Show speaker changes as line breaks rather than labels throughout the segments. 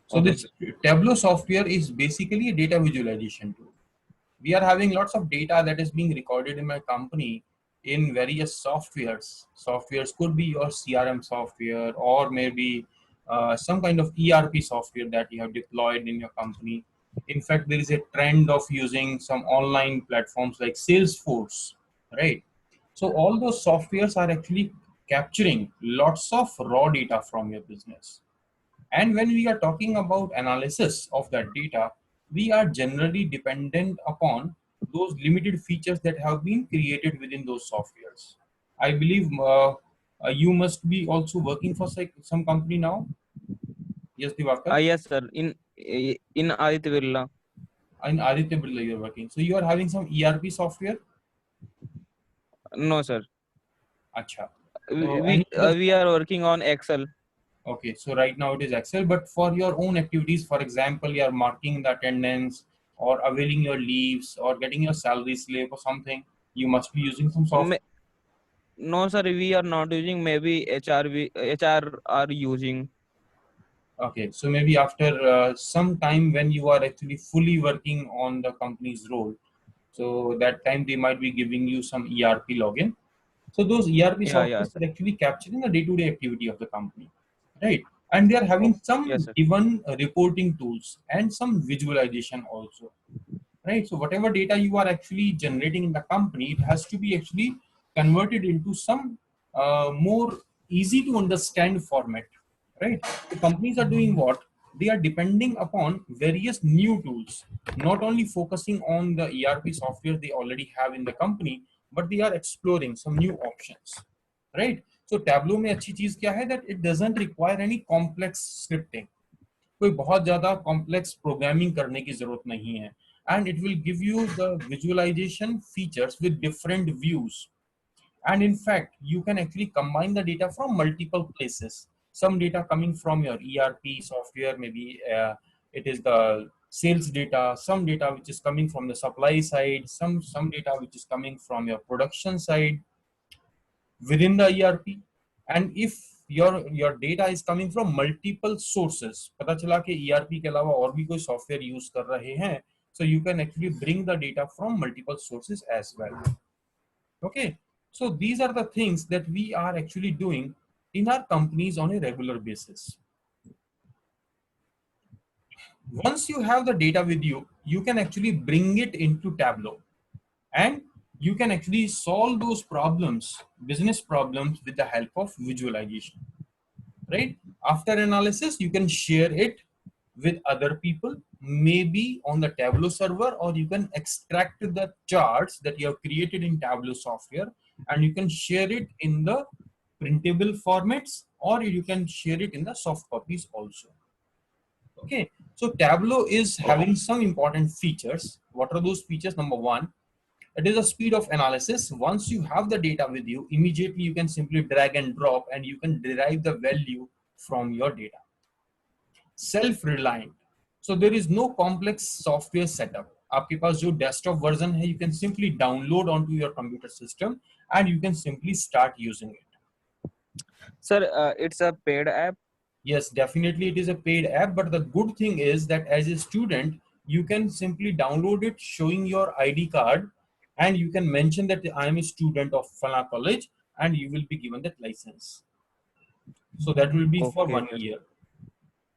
So
Okay,
this
sir.
Tableau software is basically a data visualization tool. We are having lots of data that is being recorded in my company in various softwares. Softwares could be your CRM software, or maybe some kind of ERP software that you have deployed in your company. In fact, there is a trend of using some online platforms like Salesforce, right? So all those softwares are actually capturing lots of raw data from your business. And when we are talking about analysis of that data, we are generally dependent upon those limited features that have been created within those softwares. I believe you must be also working for some company now. Yes, Divakar.
Yes, sir. In Aditya Birla.
In Aditya Birla you are working. So you are having some ERP software.
No, sir.
Acha.
We
So
we,
any other
we are working on Excel.
Okay, so right now it is Excel, but for your own activities, for example, you are marking the attendance or availing your leaves or getting your salary slip or something, you must be using some software.
No, sir. We are not using. Maybe HR are using.
Okay, so maybe after some time when you are actually fully working on the company's role, so that time they might be giving you some ERP login. So those ERP
Yeah, yeah,
softwares
sir.
are actually capturing the day-to-day activity of the company, right? And they are having
Okay.
some
Yes, sir.
given reporting tools and some visualization also, right? So whatever data you are actually generating in the company, it has to be actually converted into some more easy to understand format, right? The companies are doing what? They are depending upon various new tools, not only focusing on the ERP software they already have in the company, but they are exploring some new options, right? So Tableau में अच्छी चीज क्या है, that it doesn't require any complex scripting. कोई बहुत ज्यादा complex programming करने की जरूरत नहीं है, and it will give you the visualization features with different views. And in fact, you can actually combine the data from multiple places. Some data coming from your ERP software, maybe it is the sales data, some data which is coming from the supply side, some data which is coming from your production side within the ERP. And if your data is coming from multiple sources, पता चला कि ERP के अलावा और भी कोई software use कर रहे हैं, so you can actually bring the data from multiple sources as well. Okay, so these are the things that we are actually doing in our companies on a regular basis. Once you have the data with you, you can actually bring it into Tableau, and you can actually solve those problems, business problems, with the help of visualization, right? After analysis, you can share it with other people, maybe on the Tableau server, or you can extract the charts that you have created in Tableau software and you can share it in the printable formats, or you can share it in the soft copies also. Okay, so Tableau is having some important features. What are those features? Number one, it is a speed of analysis. Once you have the data with you, immediately you can simply drag and drop and you can derive the value from your data. Self-reliant. So there is no complex software setup. आपके पास जो desktop version है, you can simply download onto your computer system and you can simply start using it.
Sir, it's a paid app.
Yes, definitely it is a paid app, but the good thing is that as a student, you can simply download it showing your ID card and you can mention that I am a student of Fala College and you will be given that license. So that will be for
Okay,
one
okay,
year,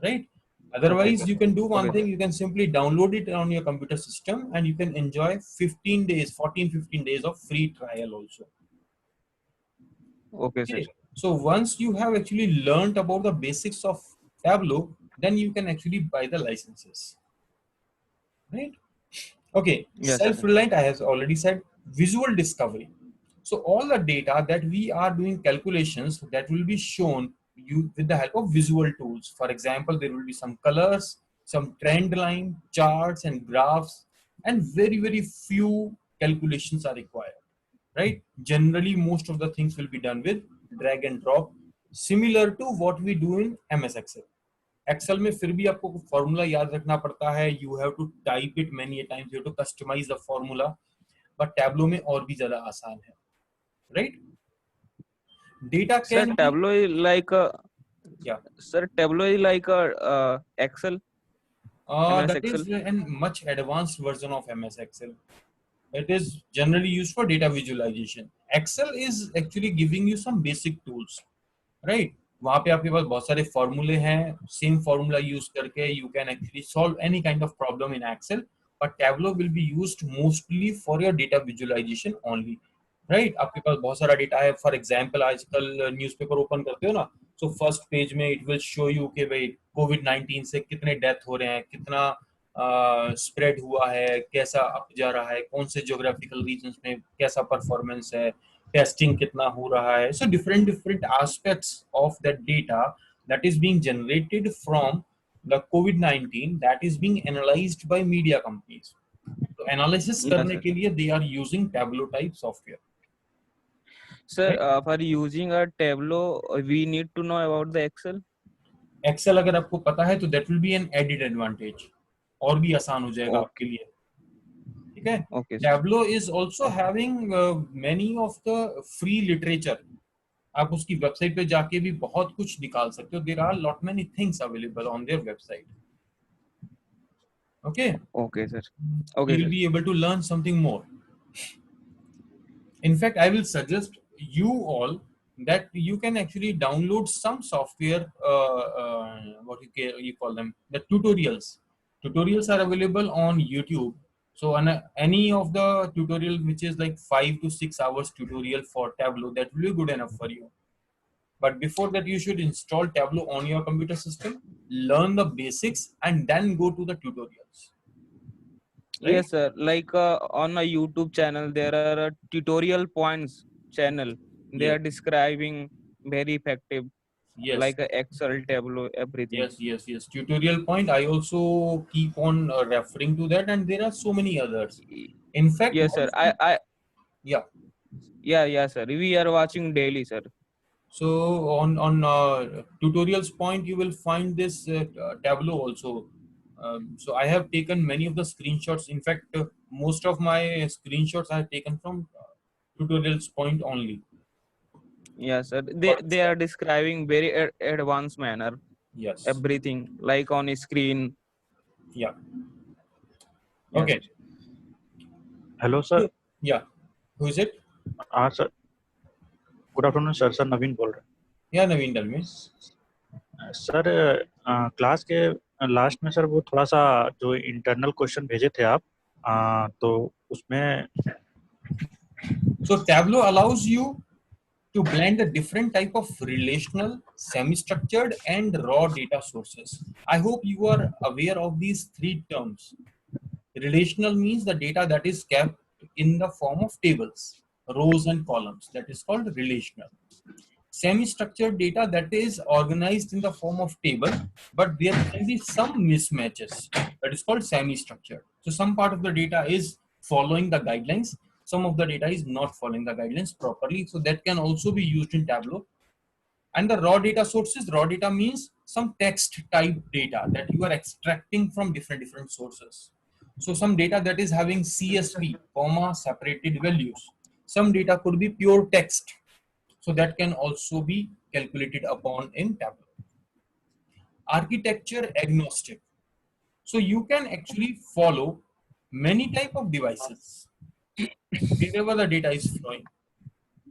right?
okay,
Otherwise,
okay,
you can do one
okay,
thing,
sir.
you can simply download it on your computer system and you can enjoy 15 days, 14, 15 days of free trial also.
Okay, sir.
Okay. So once you have actually learned about the basics of Tableau, then you can actually buy the licenses, right? Okay,
Yes, sir.
self-reliant, I have already said. Visual discovery. So all the data that we are doing calculations, that will be shown you with the help of visual tools. For example, there will be some colors, some trend line, charts and graphs, and very, very few calculations are required, right? Generally, most of the things will be done with drag and drop, similar to what we do in MS Excel. Excel में फिर भी आपको formula याद रखना पड़ता है, you have to type it many times, you have to customize the formula, but Tableau में और भी ज्यादा आसान है, right? Data
Sir,
can be,
Tableau is like
Yeah.
Sir, Tableau is like a Excel, MS
That
Excel.
is a much advanced version of MS Excel. It is generally used for data visualization. Excel is actually giving you some basic tools, right? वहाँ पे आपके पास बहुत सारे फॉर्मूले हैं, same formula use करके you can actually solve any kind of problem in Excel, but Tableau will be used mostly for your data visualization only, right? आपके पास बहुत सारा डेटा है, फॉर एग्जांपल आजकल न्यूज़पेपर ओपन करते हो ना, सो फर्स्ट पेज में इट विल शो यू कि भाई कोविड-19 से कितने डेथ हो रहे हैं, कितना स्प्रेड हुआ है, कैसा अप जा रहा है, कौन से ज्योग्राफिकल रीजन्स में कैसा परफॉर्मेंस है, टेस्टिंग कितना हो रहा है. So different different aspects of that data that is being generated from the COVID-19 that is being analyzed by media companies. तो एनालिसिस
Yes,
करने
sir.
के लिए they are using Tableau type software,
Sir,
right?
for using a Tableau, we need to know about the Excel.
Excel अगर आपको पता है तो that will be an added advantage, और भी आसान हो जाएगा आपके
Okay.
लिए, ठीक है?
Okay, sir.
Tableau is also having many of the free literature. आप उसकी वेबसाइट पे जाके भी बहुत कुछ निकाल सकते हो. There are lot many things available on their website. Okay,
Okay, sir. Okay,
you will
sir.
be able to learn something more. In fact, I will suggest you all that you can actually download some software. What you call them? The tutorials. Tutorials are available on YouTube. So on any of the tutorial which is like 5 to 6 hours tutorial for Tableau, that will be good enough for you. But before that, you should install Tableau on your computer system, learn the basics, and then go to the tutorials. Right?
Yes, sir. Like on my YouTube channel, there are tutorial points channel. They
Yes.
are describing very effective,
Yes.
like Excel, Tableau, everything.
Yes. Tutorial point. I also keep on referring to that, and there are so many others.
Y-
In fact,
Yes, sir.
one thing, yeah.
Yeah, sir. We are watching daily, sir.
So on tutorials point, you will find this Tableau also. So I have taken many of the screenshots. In fact, most of my screenshots I have taken from tutorials point only.
Yes, sir.
For
They are describing very advanced manner
yes,
everything like on screen.
yeah,
Yes, sir.
okay.
Hello sir.
Yeah, who is it?
हाँ sir, good afternoon sir. Sir Naveen बोल रहे
Yeah, Naveen, tell me.
हैं सर. Class के last में sir वो थोड़ा सा जो इंटरनल क्वेश्चन भेजे थे आप, तो उसमें
So Tableau allows you to blend the different type of relational, semi-structured, and raw data sources. I hope you are aware of these three terms. Relational means the data that is kept in the form of tables, rows and columns. That is called relational. Semi-structured data that is organized in the form of table, but there can be some mismatches. That is called semi-structured. So some part of the data is following the guidelines, some of the data is not following the guidelines properly. So that can also be used in Tableau. And the raw data sources, raw data means some text type data that you are extracting from different sources. So some data that is having CSV, comma, separated values. Some data could be pure text. So that can also be calculated upon in Tableau. Architecture agnostic. So you can actually follow many type of devices wherever the data is flowing,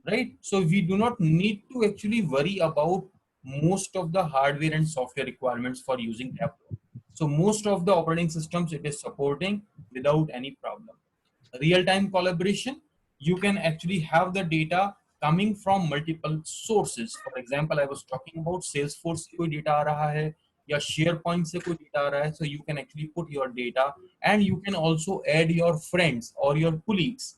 right? So we do not need to actually worry about most of the hardware and software requirements for using Tableau. So most of the operating systems it is supporting without any problem. Real-time collaboration, you can actually have the data coming from multiple sources. For example, I was talking about Salesforce से कोई data आ रहा है या SharePoint से कोई data आ रहा है, so you can actually put your data and you can also add your friends or your colleagues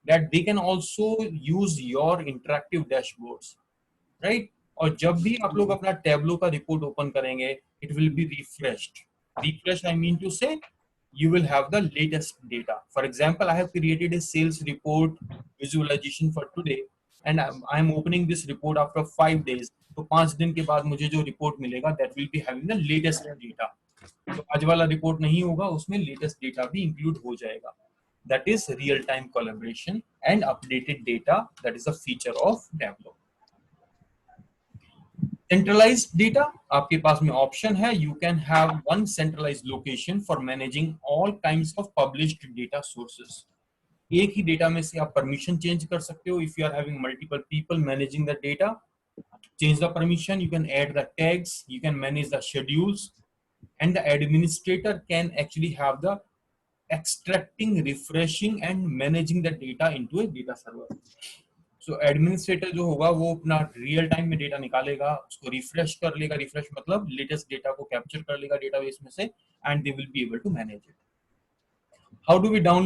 that they can also use your interactive dashboards, right? और जब भी आप लोग अपना Tableau का रिपोर्ट ओपन करेंगे, it will be refreshed. Refreshed, I mean to say, you will have the latest data. For example, I have created a sales report visualization for today, and I'm opening this report after 5 days. तो 5 दिन के बाद मुझे जो report मिलेगा, that will be having the latest data. तो आज वाला रिपोर्ट नहीं होगा, उसमें latest data भी include हो जाएगा. That is real-time collaboration and updated data. That is a feature of Tableau. Centralized data, आपके पास में ऑप्शन है, you can have one centralized location for managing all kinds of published data sources. एक ही data में से आप permission change कर सकते हो. If you are having multiple people managing the data, change the permission, you can add the tags, you can manage the schedules, and the administrator can actually have the extracting, refreshing, and managing the data into a data server. So administrator जो होगा वो अपना real time में data निकालेगा, उसको refresh कर लेगा. Refresh मतलब लेटेस्ट डेटा को कैप्चर कर लेगा डेटाबेस में से, and they will be able to manage it. How do we down